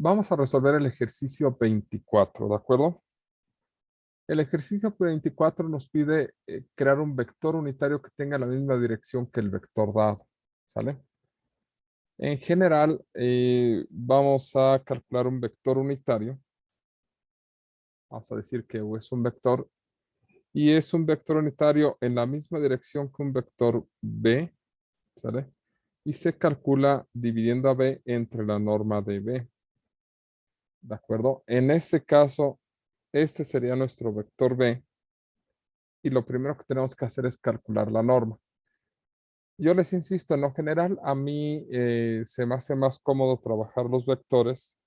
Vamos a resolver el ejercicio 24, ¿de acuerdo? El ejercicio 24 nos pide crear un vector unitario que tenga la misma dirección que el vector dado, ¿sale? En general, vamos a calcular un vector unitario. Vamos a decir que U es un vector y es un vector unitario en la misma dirección que un vector B, ¿sale? Y se calcula dividiendo a B entre la norma de B, ¿de acuerdo? En este caso, este sería nuestro vector B y lo primero que tenemos que hacer es calcular la norma. Yo les insisto, en lo general, a mí se me hace más cómodo trabajar los vectores,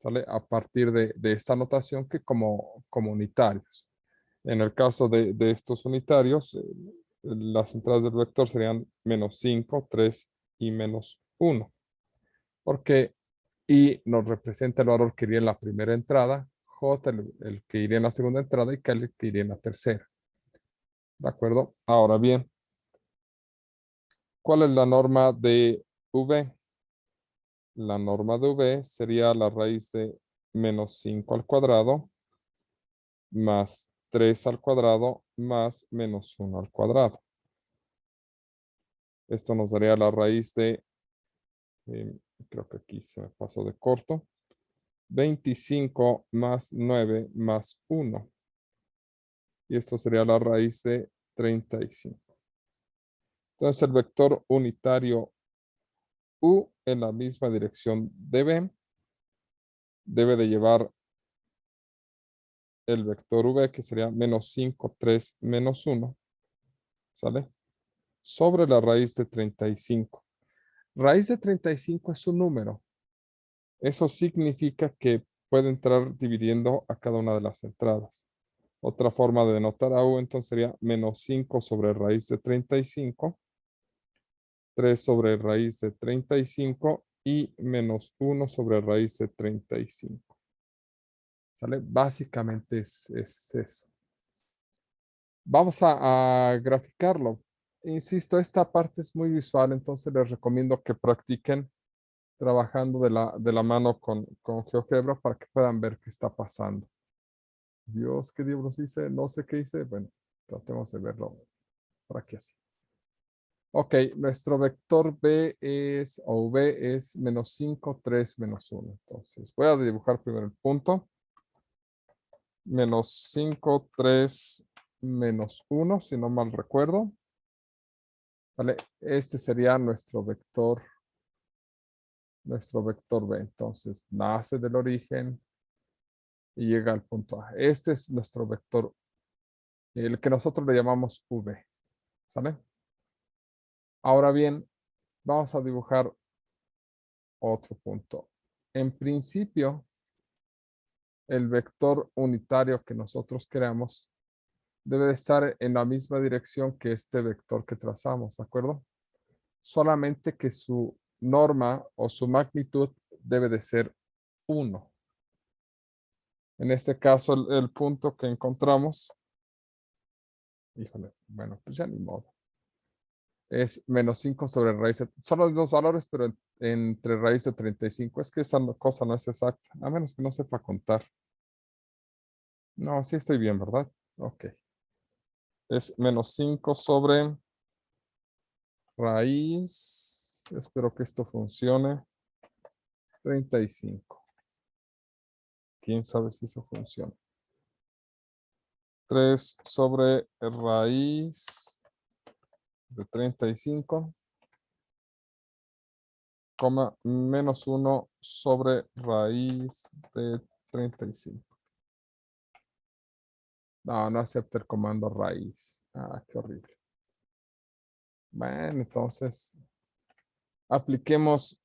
¿sale? A partir de esta notación que como unitarios. En el caso de estos unitarios, las entradas del vector serían -5, 3 y -1. Porque I nos representa el valor que iría en la primera entrada, J el que iría en la segunda entrada y K el que iría en la tercera. ¿De acuerdo? Ahora bien, ¿cuál es la norma de V? La norma de V sería la raíz de -5 al cuadrado más 3 al cuadrado más -1 al cuadrado. Esto nos daría la raíz de, creo que aquí se me pasó de corto, 25 más 9 más 1. Y esto sería la raíz de 35. Entonces el vector unitario U en la misma dirección de B debe de llevar el vector V, que sería -5, 3, -1, ¿sale? Sobre la raíz de 35. Raíz de 35 es un número. Eso significa que puede entrar dividiendo a cada una de las entradas. Otra forma de denotar a U entonces sería -5 sobre raíz de 35, 3 sobre raíz de 35 y -1 sobre raíz de 35. ¿Sale? Básicamente es eso. Vamos a graficarlo. Insisto, esta parte es muy visual, entonces les recomiendo que practiquen trabajando de la mano con GeoGebra para que puedan ver qué está pasando. Dios, ¿qué diablos hice? No sé qué hice. Bueno, tratemos de verlo por aquí así. Ok, nuestro vector B es, o V es -5, 3, -1. Entonces, voy a dibujar primero el punto. -5, 3, -1, si no mal recuerdo. ¿Vale? Este sería nuestro vector B. Entonces, nace del origen y llega al punto A. Este es nuestro vector, el que nosotros le llamamos V. ¿Sale? Ahora bien, vamos a dibujar otro punto. En principio, el vector unitario que nosotros creamos debe de estar en la misma dirección que este vector que trazamos, ¿de acuerdo? Solamente que su norma o su magnitud debe de ser 1. En este caso, el punto que encontramos, híjole, bueno, pues ya ni modo. Es -5 sobre raíz de, son los dos valores, pero entre raíz de 35. Es que esa cosa no es exacta, a menos que no sepa contar. No, sí estoy bien, ¿verdad? Ok. Es -5 sobre raíz. Espero que esto funcione. 35. ¿Quién sabe si eso funciona? 3 sobre raíz de 35, coma, -1 sobre raíz de 35. No, no acepta el comando raíz. Ah, qué horrible. Bueno, entonces apliquemos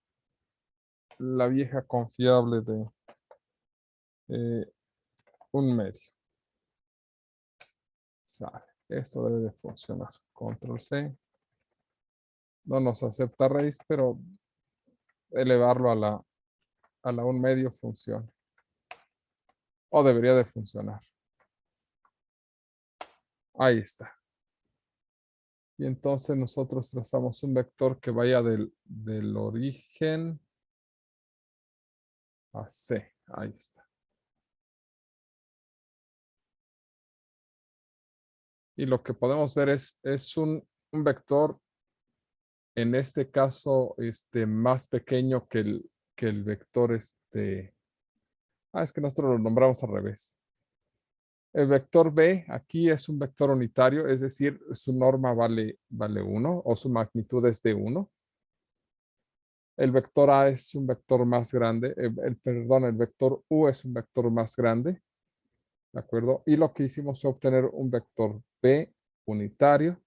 la vieja confiable de un medio. Sale. Esto debe de funcionar. Control C. No nos acepta raíz, pero elevarlo a la un medio funciona. O debería de funcionar. Ahí está. Y entonces nosotros trazamos un vector que vaya del origen a C. Ahí está. Y lo que podemos ver es un vector, en este caso, más pequeño que el vector, es que nosotros lo nombramos al revés. El vector B aquí es un vector unitario, es decir, su norma vale 1 o su magnitud es de 1. El vector A es un vector más grande, perdón, el vector U es un vector más grande, ¿de acuerdo? Y lo que hicimos fue obtener un vector B unitario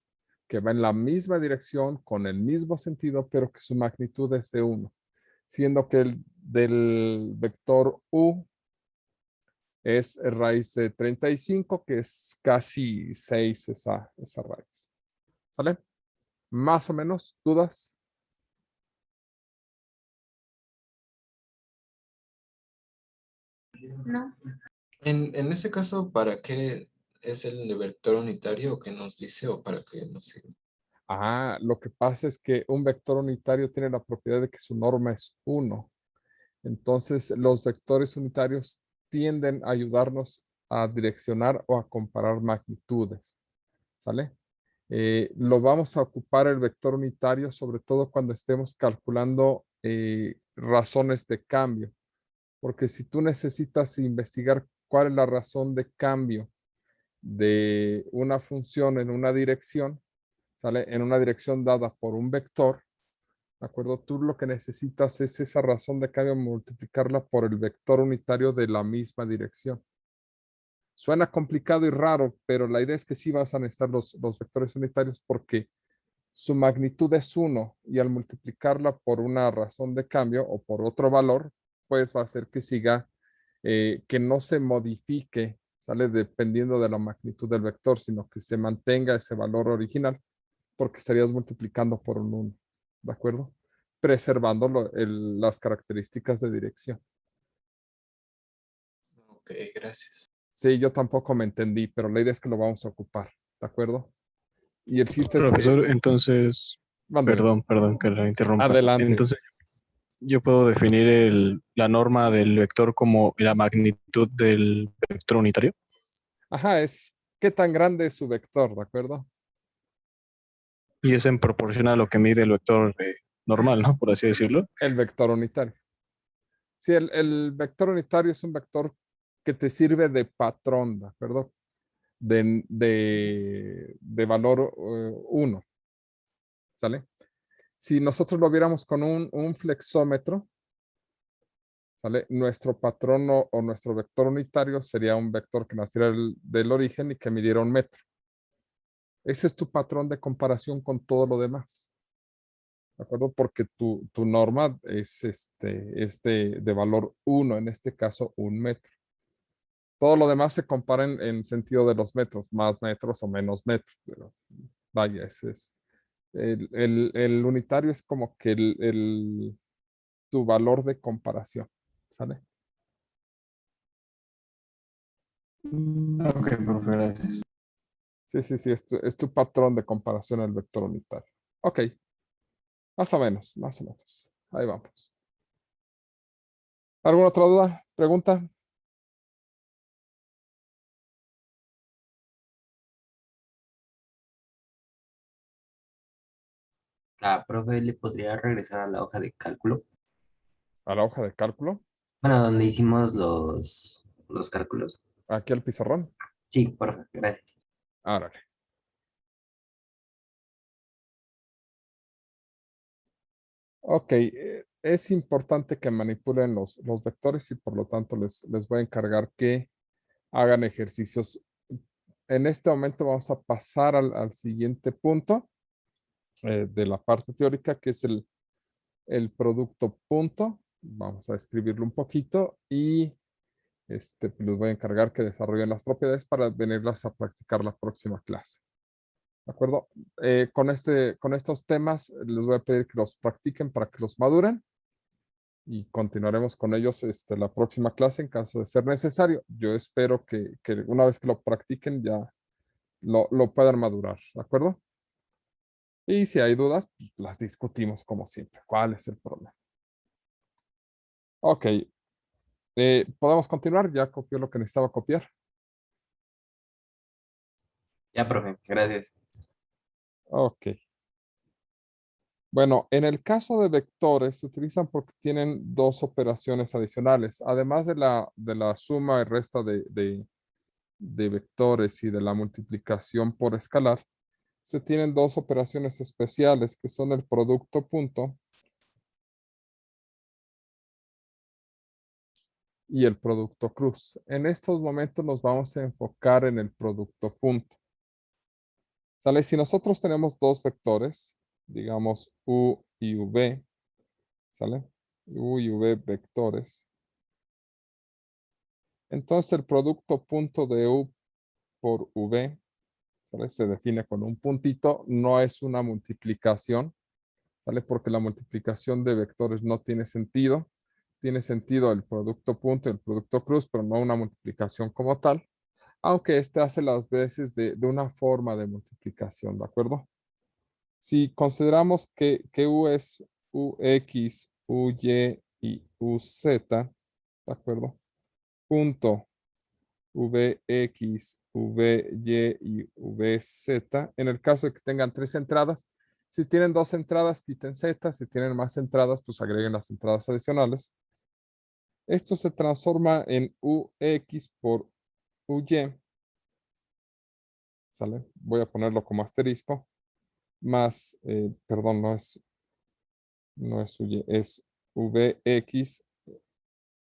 que va en la misma dirección, con el mismo sentido, pero que su magnitud es de 1, siendo que el del vector U es raíz de 35, que es casi 6 esa raíz. ¿Sale? Más o menos, ¿dudas? No. En ese caso, ¿para qué es el vector unitario que nos dice o para qué nos sirve? Lo que pasa es que un vector unitario tiene la propiedad de que su norma es 1. Entonces, los vectores unitarios tienden a ayudarnos a direccionar o a comparar magnitudes. ¿Sale? Lo vamos a ocupar el vector unitario, sobre todo cuando estemos calculando razones de cambio. Porque si tú necesitas investigar cuál es la razón de cambio de una función en una dirección, ¿sale? En una dirección dada por un vector, ¿de acuerdo? Tú lo que necesitas es esa razón de cambio, multiplicarla por el vector unitario de la misma dirección. Suena complicado y raro, pero la idea es que sí vas a necesitar los vectores unitarios porque su magnitud es 1 y al multiplicarla por una razón de cambio o por otro valor, pues va a hacer que siga, que no se modifique, ¿sale? Dependiendo de la magnitud del vector, sino que se mantenga ese valor original porque estarías multiplicando por un 1, ¿de acuerdo? Preservando las características de dirección. Ok, gracias. Sí, yo tampoco me entendí, pero la idea es que lo vamos a ocupar, ¿de acuerdo? Y el chiste es que... Profesor, entonces, Mándeme. perdón que la interrumpa. Adelante. Entonces, yo puedo definir la norma del vector como la magnitud del vector unitario. Ajá, es qué tan grande es su vector, ¿de acuerdo? Y es en proporción a lo que mide el vector normal, ¿no? Por así decirlo. El vector unitario. Sí, el vector unitario es un vector que te sirve de patrón, ¿de acuerdo? De valor 1, ¿sale? Si nosotros lo viéramos con un flexómetro, ¿sale? Nuestro patrón o nuestro vector unitario sería un vector que naciera del origen y que midiera 1 metro. Ese es tu patrón de comparación con todo lo demás. ¿De acuerdo? Porque tu norma es, de valor 1, en este caso 1 metro. Todo lo demás se compara en sentido de los metros, más metros o menos metros. Pero vaya, ese es. El unitario es como que tu valor de comparación. ¿Sale? Ok, profe, gracias. Sí, es tu patrón de comparación el vector unitario. Ok, más o menos, más o menos. Ahí vamos. ¿Alguna otra duda? ¿Pregunta? Profe, ¿le podría regresar a la hoja de cálculo? A la hoja de cálculo. Bueno, donde hicimos los cálculos. Aquí al pizarrón. Sí, profe, gracias. Árale. Ok, es importante que manipulen los vectores y por lo tanto les voy a encargar que hagan ejercicios. En este momento vamos a pasar al siguiente punto de la parte teórica, que es el producto punto. Vamos a escribirlo un poquito y les voy a encargar que desarrollen las propiedades para venirlas a practicar la próxima clase. ¿De acuerdo? Con estos temas les voy a pedir que los practiquen para que los maduren y continuaremos con ellos la próxima clase en caso de ser necesario. Yo espero que una vez que lo practiquen ya lo puedan madurar, ¿de acuerdo? Y si hay dudas, pues, las discutimos como siempre. ¿Cuál es el problema? Ok, ¿Podemos continuar? Ya copió lo que necesitaba copiar. Ya, profe, gracias. Ok. Bueno, en el caso de vectores se utilizan porque tienen dos operaciones adicionales. Además de la suma y resta de vectores y de la multiplicación por escalar, se tienen dos operaciones especiales que son el producto punto y el producto cruz. En estos momentos nos vamos a enfocar en el producto punto. ¿Sale? Si nosotros tenemos dos vectores, digamos U y V, ¿sale? U y V vectores. Entonces el producto punto de U por V, ¿sale? Se define con un puntito, no es una multiplicación, ¿sale? Porque la multiplicación de vectores no tiene sentido. Tiene sentido el producto punto y el producto cruz, pero no una multiplicación como tal, aunque este hace las veces de una forma de multiplicación, ¿de acuerdo? Si consideramos que U es UX, UY y UZ, ¿de acuerdo? Punto VX, VY y VZ. En el caso de que tengan tres entradas, si tienen dos entradas, quiten Z. Si tienen más entradas, pues agreguen las entradas adicionales. Esto se transforma en UX por UY. ¿Sale? Voy a ponerlo como asterisco. Más, perdón, no es UY, es VX,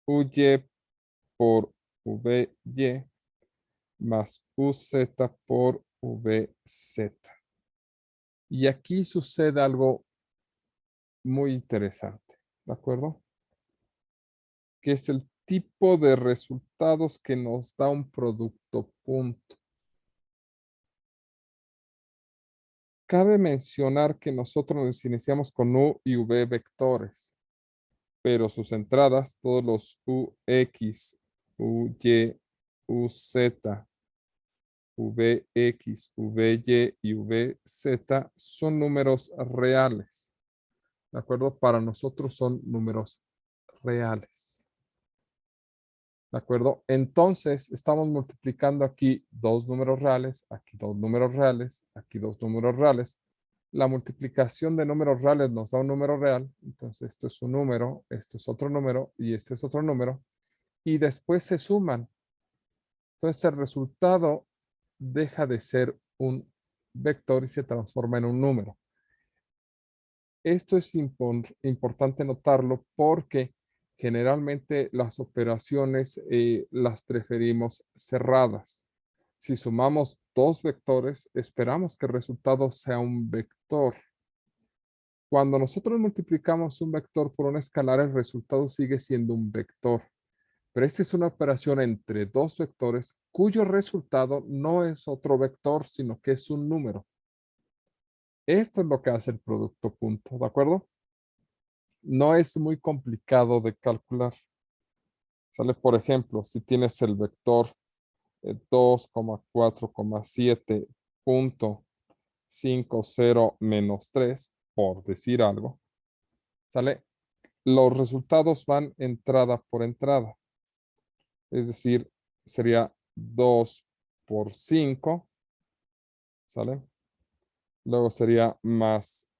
UY por VY más UZ por VZ. Y aquí sucede algo muy interesante, ¿de acuerdo? Que es el tipo de resultados que nos da un producto punto. Cabe mencionar que nosotros nos iniciamos con U y V vectores, pero sus entradas, todos los UX, UY, UZ, VX, VY y VZ son números reales. ¿De acuerdo? Para nosotros son números reales. ¿De acuerdo? Entonces, estamos multiplicando aquí dos números reales, aquí dos números reales, aquí dos números reales. La multiplicación de números reales nos da un número real. Entonces, esto es un número, esto es otro número y este es otro número. Y después se suman. Entonces, el resultado deja de ser un vector y se transforma en un número. Esto es importante notarlo porque generalmente las operaciones las preferimos cerradas. Si sumamos dos vectores, esperamos que el resultado sea un vector. Cuando nosotros multiplicamos un vector por un escalar, el resultado sigue siendo un vector. Pero esta es una operación entre dos vectores cuyo resultado no es otro vector, sino que es un número. Esto es lo que hace el producto punto, ¿de acuerdo? No es muy complicado de calcular. ¿Sale? Por ejemplo, si tienes el vector 2,4,7.50 menos 3, por decir algo, ¿sale? Los resultados van entrada por entrada. Es decir, sería 2 por 5, ¿sale? Luego sería más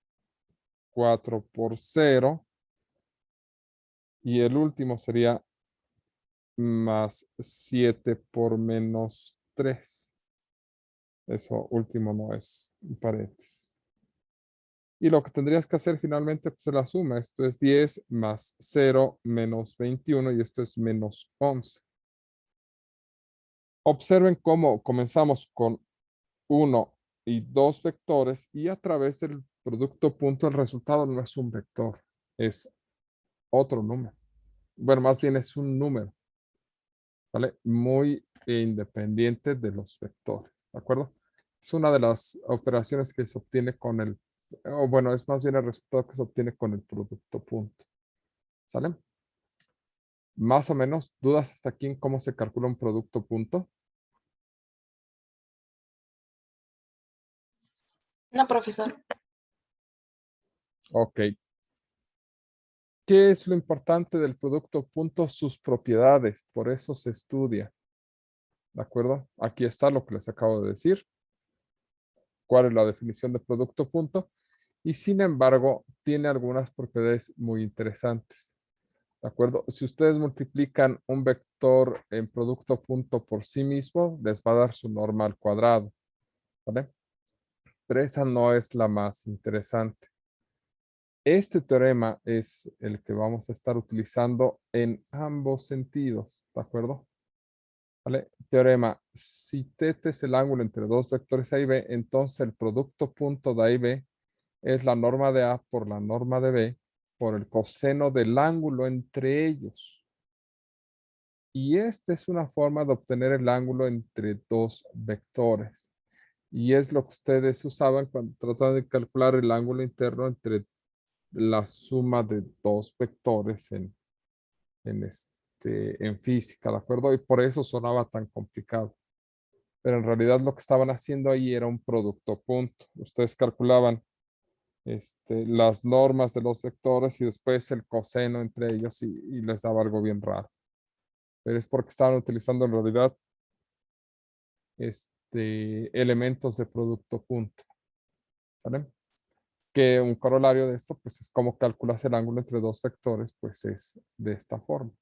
4 por 0. Y el último sería más 7 por menos 3. Eso último no es un paréntesis. Y lo que tendrías que hacer finalmente pues, es la suma. Esto es 10 más 0 menos 21 y esto es menos 11. Observen cómo comenzamos con 1 y 2 vectores y a través del producto punto el resultado no es un vector, es otro número. Bueno, más bien es un número, ¿vale? Muy independiente de los vectores, ¿de acuerdo? Es una de las operaciones que se obtiene con el, o bueno, es más bien el resultado que se obtiene con el producto punto, ¿sale? Más o menos, ¿dudas hasta aquí en cómo se calcula un producto punto? No, profesor. Ok. ¿Qué es lo importante del producto punto? Sus propiedades, por eso se estudia. ¿De acuerdo? Aquí está lo que les acabo de decir. ¿Cuál es la definición de producto punto? Y sin embargo, tiene algunas propiedades muy interesantes. ¿De acuerdo? Si ustedes multiplican un vector en producto punto por sí mismo, les va a dar su norma al cuadrado. ¿Vale? Pero esa no es la más interesante. Este teorema es el que vamos a estar utilizando en ambos sentidos. ¿De acuerdo? ¿Vale? Teorema, si θ es el ángulo entre dos vectores A y B, entonces el producto punto de A y B es la norma de A por la norma de B por el coseno del ángulo entre ellos. Y esta es una forma de obtener el ángulo entre dos vectores. Y es lo que ustedes usaban cuando trataban de calcular el ángulo interno entre la suma de dos vectores en física, ¿de acuerdo? Y por eso sonaba tan complicado. Pero en realidad lo que estaban haciendo ahí era un producto punto. Ustedes calculaban las normas de los vectores y después el coseno entre ellos y les daba algo bien raro. Pero es porque estaban utilizando en realidad elementos de producto punto. ¿Vale? Que un corolario de esto, pues es cómo calculas el ángulo entre dos vectores, pues es de esta forma.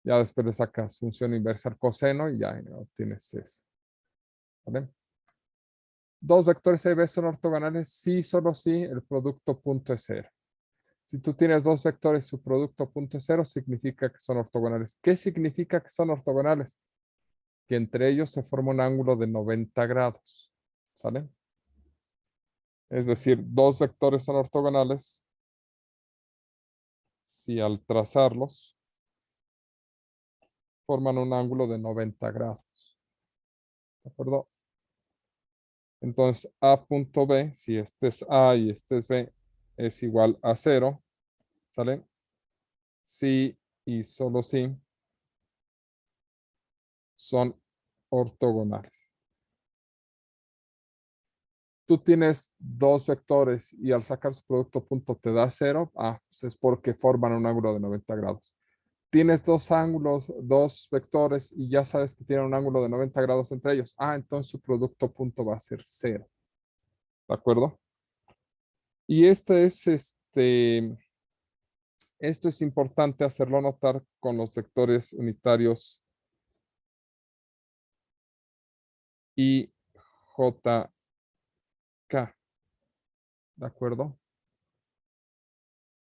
Ya después le sacas función inversa al coseno y ya obtienes eso. ¿Vale? Dos vectores A y B son ortogonales, sí, solo sí, el producto punto es cero. Si tú tienes dos vectores, su producto punto es cero, significa que son ortogonales. ¿Qué significa que son ortogonales? Que entre ellos se forma un ángulo de 90 grados. ¿Sale? Es decir, dos vectores son ortogonales si al trazarlos forman un ángulo de 90 grados. ¿De acuerdo? Entonces, A punto B, si este es A y este es B, es igual a 0. ¿Sale? Sí y solo sí son ortogonales. Tú tienes dos vectores y al sacar su producto punto te da 0. Pues es porque forman un ángulo de 90 grados. Tienes dos ángulos, dos vectores y ya sabes que tienen un ángulo de 90 grados entre ellos. Entonces su producto punto va a ser 0. ¿De acuerdo? Y esto es importante hacerlo notar con los vectores unitarios I, J, K. ¿De acuerdo?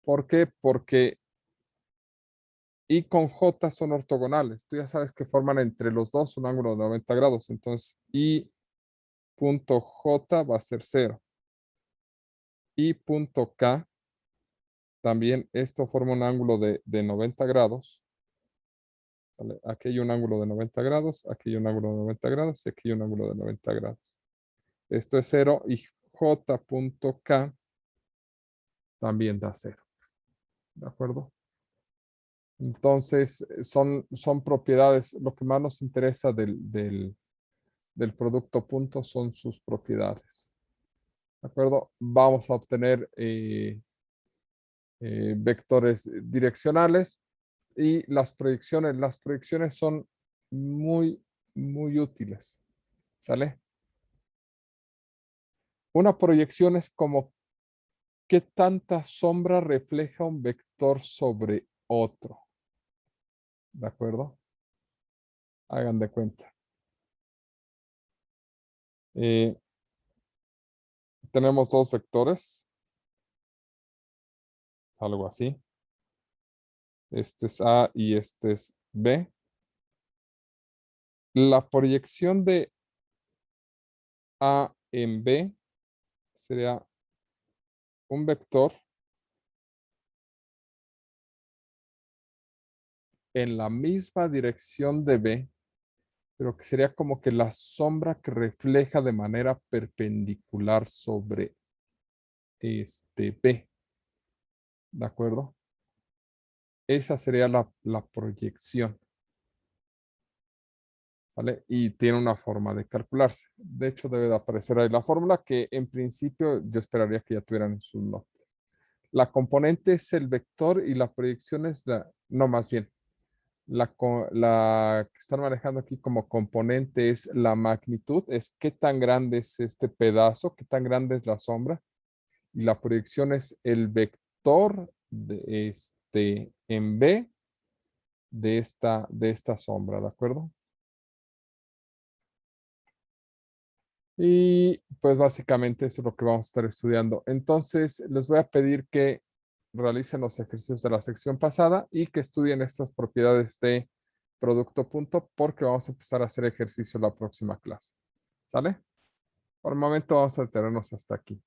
¿Por qué? Porque I con J son ortogonales. Tú ya sabes que forman entre los dos un ángulo de 90 grados. Entonces, I punto J va a ser 0. I punto K, también esto forma un ángulo de 90 grados. ¿Vale? Aquí hay un ángulo de 90 grados, aquí hay un ángulo de 90 grados y aquí hay un ángulo de 90 grados. Esto es 0 y J punto K también da 0. ¿De acuerdo? Entonces, son propiedades. Lo que más nos interesa del producto punto son sus propiedades. ¿De acuerdo? Vamos a obtener vectores direccionales y las proyecciones. Las proyecciones son muy, muy útiles. ¿Sale? Una proyección es como qué tanta sombra refleja un vector sobre otro. ¿De acuerdo? Hagan de cuenta. Tenemos dos vectores. Algo así. Este es A y este es B. La proyección de A en B sería un vector en la misma dirección de B, pero que sería como que la sombra que refleja de manera perpendicular sobre B. ¿De acuerdo? Esa sería la proyección. ¿Vale? Y tiene una forma de calcularse. De hecho, debe de aparecer ahí la fórmula que en principio yo esperaría que ya tuvieran en sus notas. La componente es el vector y la proyección es no, más bien, la que están manejando aquí como componente es la magnitud, es qué tan grande es este pedazo, qué tan grande es la sombra. Y la proyección es el vector en B de esta sombra, ¿de acuerdo? Y pues básicamente eso es lo que vamos a estar estudiando. Entonces, les voy a pedir que realicen los ejercicios de la sección pasada y que estudien estas propiedades de producto punto porque vamos a empezar a hacer ejercicio la próxima clase. ¿Sale? Por el momento vamos a detenernos hasta aquí.